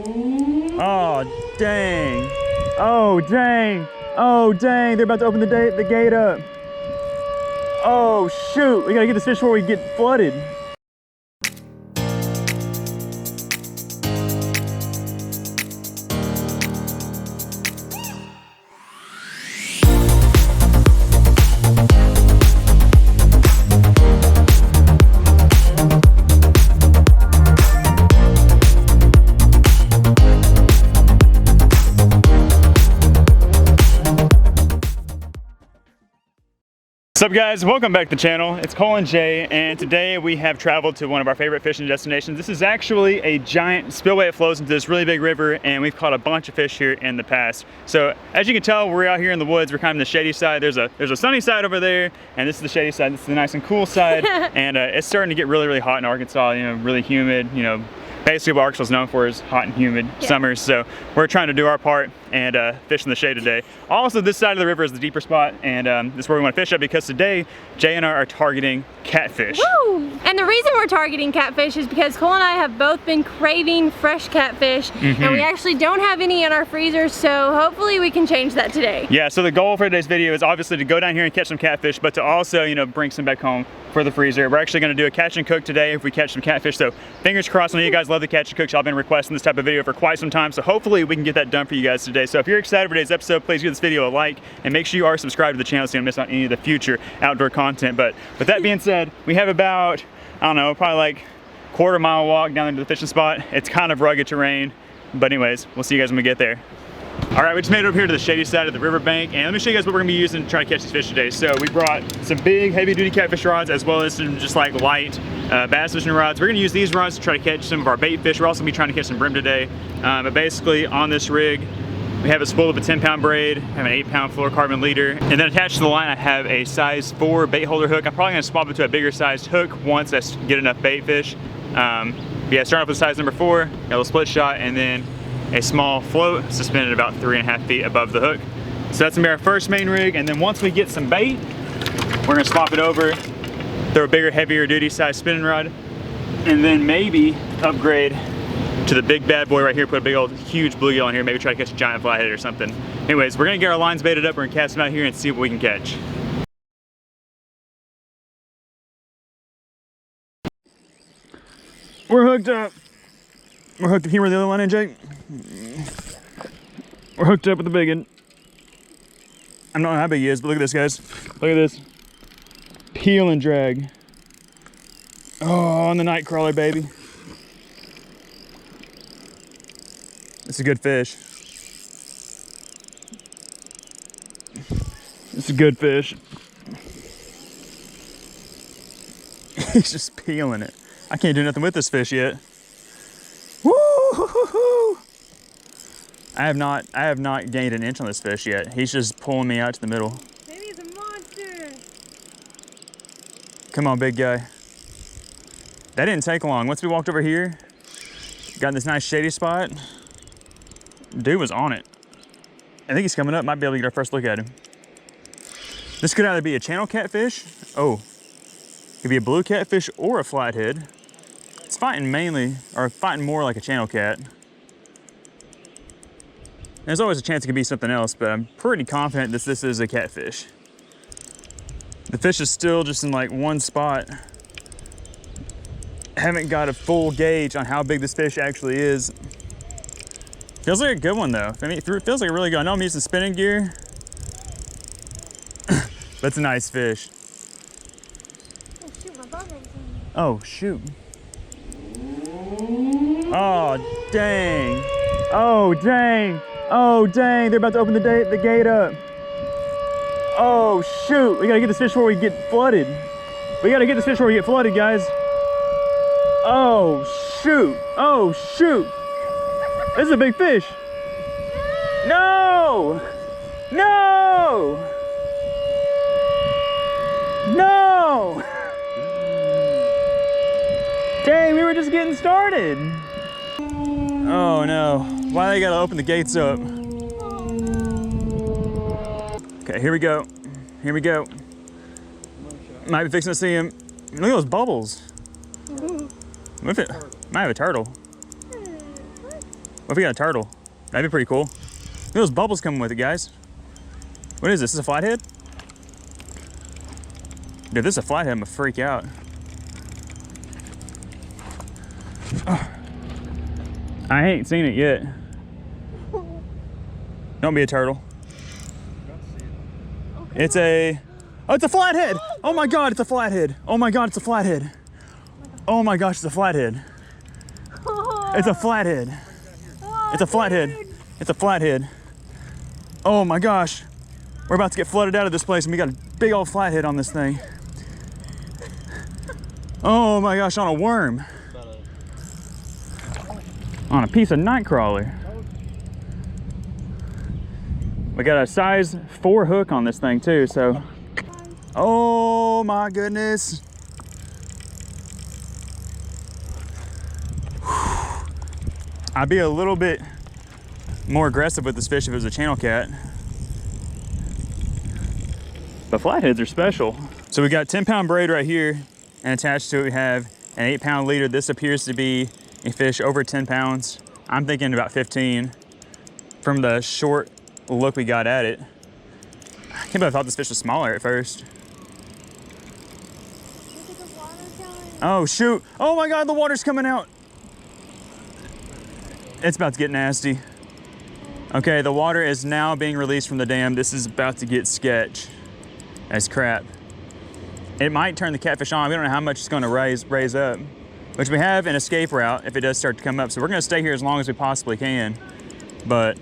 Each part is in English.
Oh, dang. Oh, dang. Oh, dang. They're about to open the gate up. Oh, shoot. We gotta get this fish before we get flooded. What's up guys, welcome back to the channel. It's Cole and Jay, and today we have traveled to one of our favorite fishing destinations. This is actually a giant spillway that flows into this really big river, and we've caught a bunch of fish here in the past. So as you can tell, we're out here in the woods. We're kind of in the shady side. There's a sunny side over there, and this is the shady side. This is the nice and cool side. And it's starting to get really hot in Arkansas, you know, really humid, you know. Basically what Arkansas is known for is hot and humid summers, so we're trying to do our part and fish in the shade today. Also, this side of the river is the deeper spot, and this is where we want to fish at because today Jay and I are targeting catfish. Woo! And the reason we're targeting catfish is because Cole and I have both been craving fresh catfish, and we actually don't have any in our freezer, so hopefully we can change that today. Yeah, so the goal for today's video is obviously to go down here and catch some catfish, but to also, you know, bring some back home for the freezer. We're actually going to do a catch and cook today if we catch some catfish, so fingers crossed. I know you guys love the catch and cook. Y'all been requesting this type of video for quite some time, so hopefully we can get that done for you guys today. So if you're excited for today's episode, please give this video a like and make sure you are subscribed to the channel so you don't miss out on any of the future outdoor content. But with that being said, we have about, I don't know, probably like quarter-mile walk down into the fishing spot. It's kind of rugged terrain, but anyways, we'll see you guys when we get there. All right, we just made it up here to the shady side of the riverbank, and let me show you guys what we're gonna be using to try to catch these fish today. So we brought some big, heavy-duty catfish rods as well as some just like light bass fishing rods. We're gonna use these rods to try to catch some of our bait fish. We're also gonna be trying to catch some brim today. But basically on this rig, we have a spool of a 10-pound braid, I have an 8-pound fluorocarbon leader, and then attached to the line I have a size 4 bait holder hook. I'm probably gonna swap it to a bigger sized hook once I get enough bait fish. But yeah, starting off with size number 4, got a little split shot, and then a small float suspended about 3.5 feet above the hook. So that's gonna be our first main rig, and then once we get some bait, we're gonna swap it over, throw a bigger, heavier duty size spinning rod, and then maybe upgrade to the big bad boy right here, put a big old huge bluegill on here, maybe try to catch a giant flathead or something. Anyways, we're gonna get our lines baited up, we're gonna cast them out here and see what we can catch. We're hooked up. We're hooked up here with the other line in, Jake. We're hooked up with the big one. I don't know how big he is, but look at this, guys. Look at this. Peel and drag. Oh, on the night crawler, baby. It's a good fish. It's a good fish. He's just peeling it. I can't do nothing with this fish yet. Woo-hoo-hoo-hoo. I have not gained an inch on this fish yet. He's just pulling me out to the middle. Maybe he's a monster. Come on, big guy. That didn't take long. Once we walked over here, got in this nice shady spot, dude was on it. I think he's coming up. Might be able to get our first look at him. This could either be a channel catfish. Oh, could be a blue catfish or a flathead. It's fighting mainly, or fighting more like a channel cat. There's always a chance it could be something else, but I'm pretty confident that this is a catfish. The fish is still just in like one spot. Haven't got a full gauge on how big this fish actually is. Feels like a good one though. I mean, it feels like a really good one. I know I'm using spinning gear, but it's a nice fish. Oh shoot, my bug is in. Oh shoot. Oh dang. Oh dang. Oh dang, they're about to open the gate up. Oh shoot, we gotta get this fish before we get flooded. We gotta get this fish before we get flooded, guys. Oh shoot, oh shoot. This is a big fish. No, no, no. Dang, we were just getting started. Oh no, why they gotta open the gates up? Okay, here we go. Here we go. Might be fixing to see him. Look at those bubbles. What if it might have a turtle? What if we got a turtle? That'd be pretty cool. Look at those bubbles coming with it, guys. What is this? Is this a flathead? Dude, if this is a flathead, I'm gonna freak out. Oh. I ain't seen it yet. Don't be a turtle. It's a, oh, it's a flathead. Oh my God, it's a flathead. Oh my God, it's a flathead. Oh my gosh, it's a flathead. It's a flathead. It's a flathead. It's a flathead. Oh my gosh. We're about to get flooded out of this place and we got a big old flathead on this thing. Oh my gosh, on a worm. On a piece of night crawler. We got a size 4 hook on this thing too, so. Oh my goodness. I'd be a little bit more aggressive with this fish if it was a channel cat. The flatheads are special. So we got 10-pound braid right here, and attached to it we have an 8-pound leader. This appears to be a fish over 10 pounds. I'm thinking about 15 from the short look we got at it. I can't believe I thought this fish was smaller at first. Oh shoot, oh my God, the water's coming out. It's about to get nasty. Okay, the water is now being released from the dam. This is about to get sketch as crap. It might turn the catfish on. We don't know how much it's gonna raise up, which we have an escape route if it does start to come up. So we're gonna stay here as long as we possibly can. But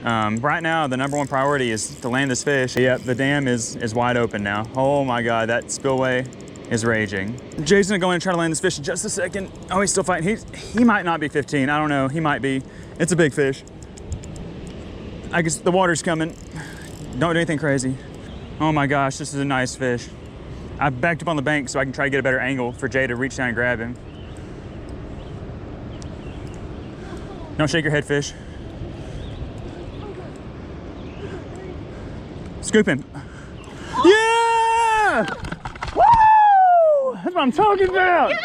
right now, the #1 priority is to land this fish. Yep, the dam is wide open now. Oh my God, that spillway is raging. Jay's gonna go in and try to land this fish in just a second. Oh, he's still fighting. He might not be 15, I don't know, he might be. It's a big fish. I guess the water's coming. Don't do anything crazy. Oh my gosh, this is a nice fish. I backed up on the bank so I can try to get a better angle for Jay to reach down and grab him. Don't shake your head, fish. Scoop him. Yeah! Woo! That's what I'm talking about. Yeah!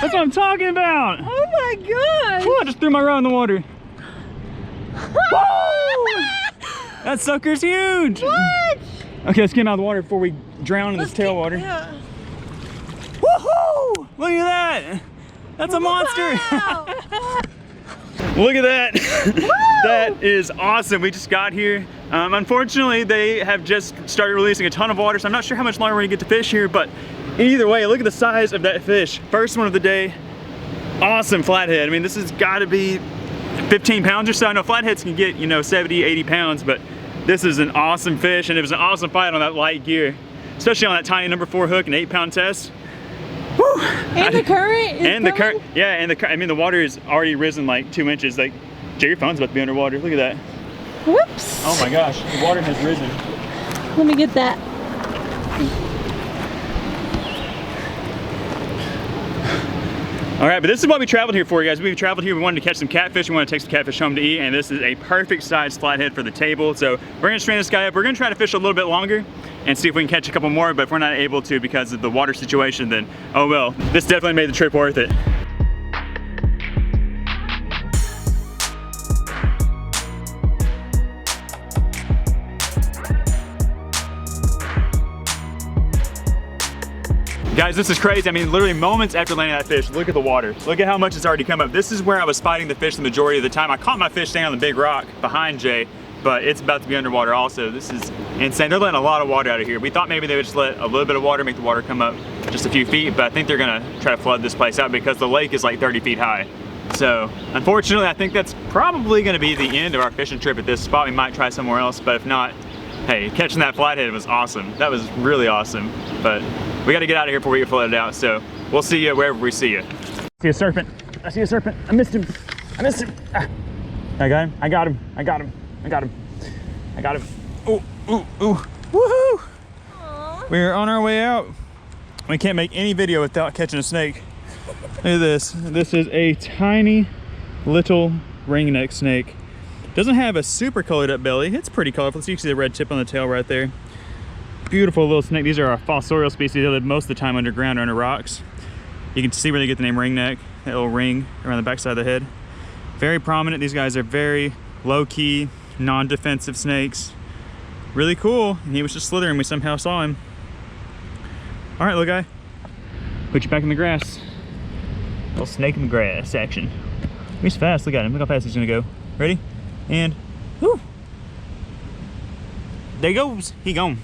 That's what I'm talking about. Oh my God. Woo, I just threw my rod in the water. Woo! That sucker's huge. What? Okay, let's get him out of the water before we drown in this tailwater. Yeah. Woohoo! Look at that. That's a monster. Wow. Look at that. That is awesome. We just got here. Unfortunately, they have just started releasing a ton of water, so I'm not sure how much longer we're gonna get to fish here, but either way, look at the size of that fish. First one of the day. Awesome flathead. I mean, this has gotta be 15 pounds or so. I know flatheads can get, 70, 80 pounds, but this is an awesome fish, and it was an awesome fight on that light gear, especially on that tiny #4 hook, an 8-pound test. Whew. And the current is and the current, yeah, and I mean, the water is already risen like 2 inches. Like, Jay, your phone's about to be underwater. Look at that. Whoops. Oh my gosh, the water has risen. Let me get that. All right, but this is what we traveled here for, you guys. We traveled here, we wanted to catch some catfish, we wanted to take some catfish home to eat, and this is a perfect size flathead for the table. So we're gonna strain this guy up. We're gonna try to fish a little bit longer and see if we can catch a couple more, but if we're not able to because of the water situation, then oh well. This definitely made the trip worth it. Guys, this is crazy. I mean, literally moments after landing that fish, look at the water. Look at how much it's already come up. This is where I was fighting the fish the majority of the time. I caught my fish standing on the big rock behind Jay, but it's about to be underwater also. This is insane. They're letting a lot of water out of here. We thought maybe they would just let a little bit of water, make the water come up just a few feet, but I think they're gonna try to flood this place out because the lake is like 30 feet high. So, unfortunately, I think that's probably gonna be the end of our fishing trip at this spot. We might try somewhere else, but if not, hey, catching that flathead was awesome. That was really awesome, but we gotta get out of here before we get flooded out, so we'll see you wherever we see you. I see a serpent. I see a serpent. I missed him. I missed him. Ah. I got him. I got him. I got him. I got him. I got him. Ooh, ooh, ooh. Woohoo! We're on our way out. We can't make any video without catching a snake. Look at this. This is a tiny little ringneck snake. Doesn't have a super colored up belly. It's pretty colorful. So you can see the red tip on the tail right there. Beautiful little snake. These are our fossorial species. They live most of the time underground or under rocks. You can see where they get the name ringneck, that little ring around the backside of the head. Very prominent. These guys are very low-key, non-defensive snakes. Really cool. And he was just slithering. We somehow saw him. All right, little guy. Put you back in the grass. Little snake in the grass action. He's fast. Look at him. Look how fast he's gonna go. Ready? And whoo! There he goes. He gone.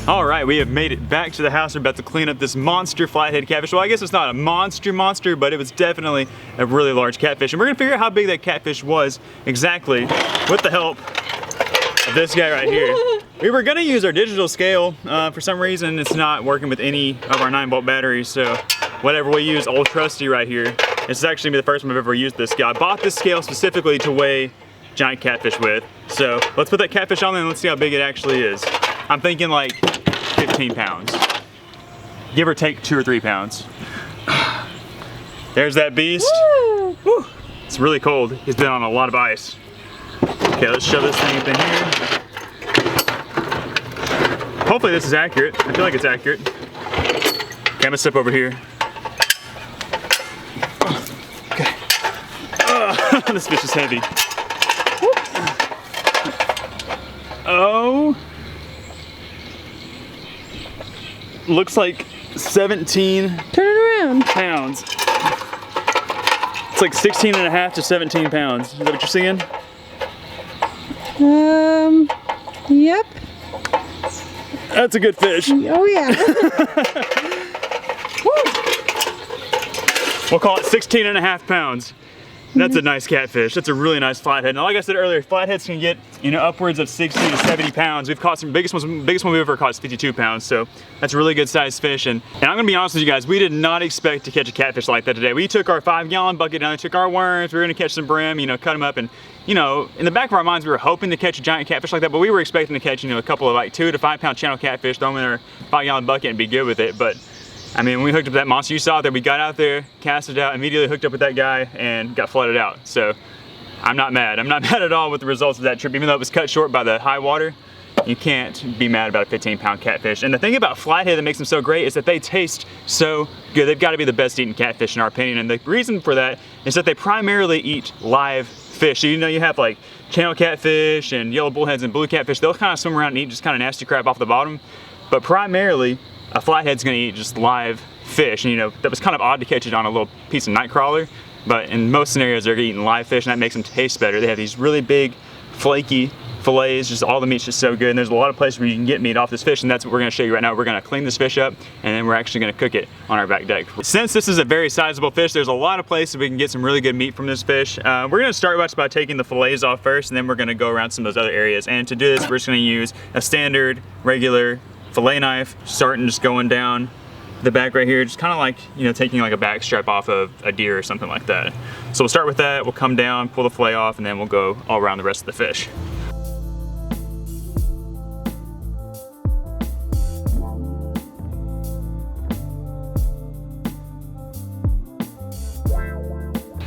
All right, we have made it back to the house. We're about to clean up this monster flathead catfish. Well, I guess it's not a monster, but it was definitely a really large catfish. And we're gonna figure out how big that catfish was exactly with the help of this guy right here. We were gonna use our digital scale. For some reason, it's not working with any of our 9-volt batteries. So whatever we use, old trusty right here. This is actually the first time I've ever used this scale. I bought this scale specifically to weigh giant catfish with. So let's put that catfish on there and let's see how big it actually is. I'm thinking like 15 pounds. Give or take 2 or 3 pounds. There's that beast. Woo. Woo. It's really cold. He's been on a lot of ice. Okay, let's shove this thing in here. Hopefully this is accurate. I feel like it's accurate. Okay, I'm gonna step over here. Okay. This fish is heavy. Oh. Looks like 17 Turn it around. pounds. It's like 16 and a half to 17 pounds. Is that what you're seeing? Yep. That's a good fish. Oh yeah. We'll call it 16 and a half pounds. That's a nice catfish. That's a really nice flathead. Now, like I said earlier, flatheads can get, you know, upwards of 60 to 70 pounds. We've caught some biggest one we've ever caught is 52 pounds. So that's a really good sized fish. And I'm gonna be honest with you guys, we did not expect to catch a catfish like that today. We took our 5-gallon bucket down, took our worms, we were gonna catch some brim, you know, cut them up, and you know, in the back of our minds, we were hoping to catch a giant catfish like that, but we were expecting to catch, you know, a couple of like 2 to 5 pound channel catfish, throw them in our 5-gallon bucket and be good with it. But I mean, when we hooked up that monster, you saw that we got out there, cast it out, immediately hooked up with that guy and got flooded out. So I'm not mad. I'm not mad at all with the results of that trip, even though it was cut short by the high water. You can't be mad about a 15-pound catfish. And the thing about flathead that makes them so great is that they taste so good. They've got to be the best eating catfish in our opinion. And the reason for that is that they primarily eat live fish. So you know, you have like channel catfish and yellow bullheads and blue catfish. They'll kind of swim around and eat just kind of nasty crap off the bottom. But primarily, a flathead's gonna eat just live fish. And you know, that was kind of odd to catch it on a little piece of night crawler. But in most scenarios, they're eating live fish and that makes them taste better. They have these really big, flaky fillets, just all the meat's just so good. And there's a lot of places where you can get meat off this fish, and that's what we're gonna show you right now. We're gonna clean this fish up, and then we're actually gonna cook it on our back deck. Since this is a very sizable fish, there's a lot of places we can get some really good meat from this fish. We're gonna start by taking the fillets off first, and then we're gonna go around some of those other areas. And to do this, we're just gonna use a standard, regular fillet knife, starting just going down the back right here, just kind of like, you know, taking like a back strap off of a deer or something like that. So we'll start with that, we'll come down, pull the fillet off, and then we'll go all around the rest of the fish.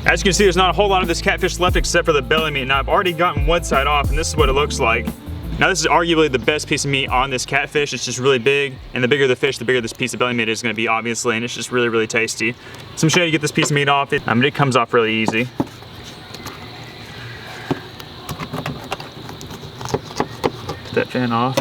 As you can see, there's not a whole lot of this catfish left except for the belly meat. Now I've already gotten one side off, and this is what it looks like. Now this is arguably the best piece of meat on this catfish. It's just really big, and the bigger the fish, the bigger this piece of belly meat is gonna be, obviously, and it's just really, really tasty. So I'm gonna show you how to get this piece of meat off. It comes off really easy. Put that fin off.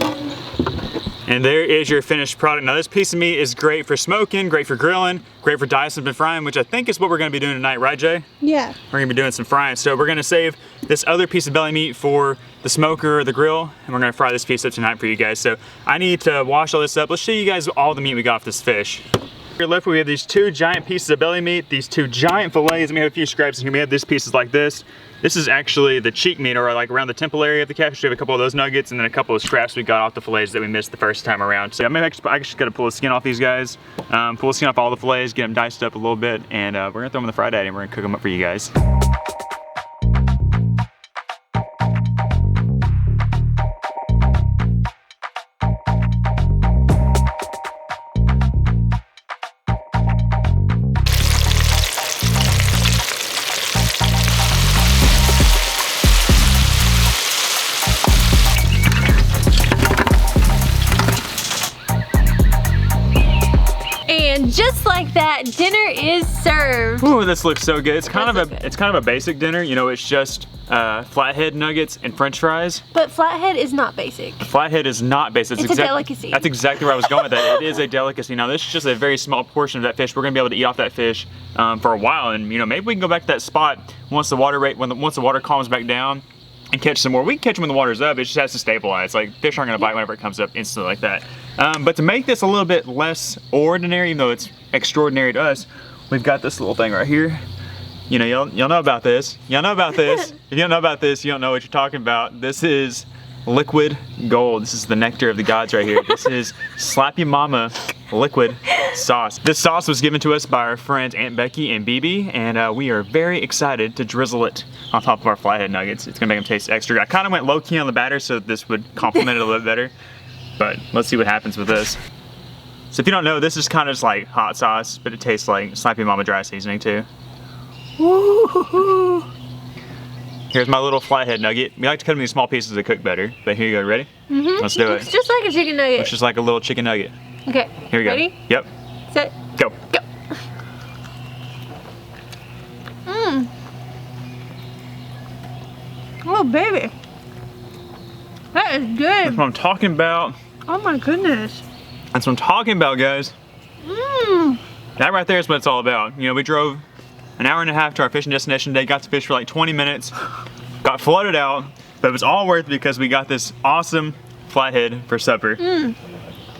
And there is your finished product. Now this piece of meat is great for smoking, great for grilling, great for dicing and frying, which I think is what we're gonna be doing tonight, right Jay? Yeah. We're gonna be doing some frying. So we're gonna save this other piece of belly meat for the smoker or the grill, and we're gonna fry this piece up tonight for you guys. So I need to wash all this up. Let's show you guys all the meat we got off this fish. Here left, we have these 2 giant pieces of belly meat, these 2 giant fillets, and we have a few scraps in here. We have these pieces like this. This is actually the cheek meat, or like around the temple area of the catfish. We have a couple of those nuggets, and then a couple of scraps we got off the fillets that we missed the first time around. So I just gotta pull the skin off these guys, pull the skin off all the fillets, get them diced up a little bit, and we're gonna throw them in the fry daddy, and we're gonna cook them up for you guys. just like that, dinner is served. Ooh, this looks so good. It's kind of a basic dinner. You know, it's just flathead nuggets and French fries. But flathead is not basic. Flathead is not basic. It's a delicacy. That's exactly where I was going with that. It is a delicacy. Now, this is just a very small portion of that fish. We're gonna be able to eat off that fish for a while, and you know, maybe we can go back to that spot once the water calms back down and catch some more. We can catch them when the water's up. It just has to stabilize. Like, fish aren't gonna bite whenever it comes up instantly like that. But to make this a little bit less ordinary, even though it's extraordinary to us, we've got this little thing right here. You know, y'all know about this. Y'all know about this. If you don't know about this, you don't know what you're talking about. This is liquid gold. This is the nectar of the gods right here. This is Slappy Mama liquid sauce. This sauce was given to us by our friends Aunt Becky and BB, and we are very excited to drizzle it on top of our flathead nuggets. It's gonna make them taste extra good. I kind of went low key on the batter so this would complement it a little bit better, but let's see what happens with this. So if you don't know, this is kind of just like hot sauce, but it tastes like Slappy Mama dry seasoning too. Woo-hoo-hoo. Here's my little flathead nugget. We like to cut them in small pieces to cook better, but here you go. Ready? Mm-hmm. Let's do it. It's just like a chicken nugget. It's just like a little chicken nugget. Okay. Here we go. Ready? Yep. Set. Go. Go. Mmm. Oh, baby. That is good. That's what I'm talking about. Oh my goodness. That's what I'm talking about, guys. Mmm. That right there is what it's all about. You know, we drove an hour and a half to our fishing destination today, got to fish for like 20 minutes, got flooded out, but it was all worth it because we got this awesome flathead for supper. Mmm.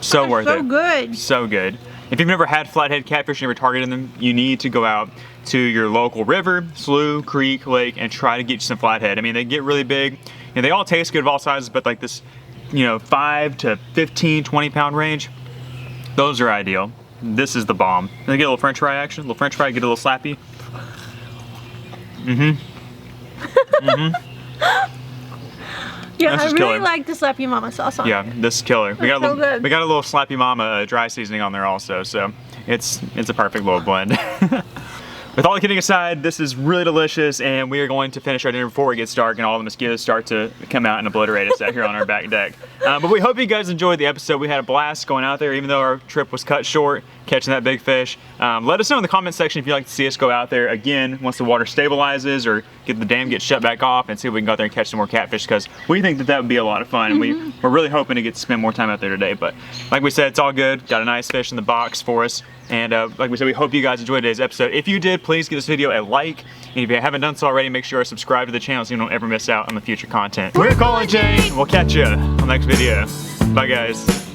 So worth it. So good. So good. If you've never had flathead catfish and never targeted them, you need to go out to your local river, slough, creek, lake, and try to get you some flathead. I mean, they get really big, and they all taste good of all sizes, but like this, you know, 5 to 15, 20 pound range, those are ideal. This is the bomb. They get a little French fry action, a little French fry, get a little slappy. Mm-hmm. Mm-hmm. Yeah, I really like the Slappy Mama sauce on it. Yeah, this is killer. We got, so good. We got a little Slappy Mama dry seasoning on there also, so it's a perfect little blend. With all the kidding aside, this is really delicious, and we are going to finish our dinner before it gets dark and all the mosquitoes start to come out and obliterate us out here on our back deck. But we hope you guys enjoyed the episode. We had a blast going out there, even though our trip was cut short, catching that big fish. Let us know in the comment section if you'd like to see us go out there again once the water stabilizes or the dam gets shut back off, and see if we can go out there and catch some more catfish, because we think that would be a lot of fun. Mm-hmm. We're really hoping to get to spend more time out there today, but like we said, it's all good. Got a nice fish in the box for us. And like we said, we hope you guys enjoyed today's episode. If you did, please give this video a like. And if you haven't done so already, make sure to subscribe to the channel so you don't ever miss out on the future content. We're Colin J. We'll catch you on the next video. Bye, guys.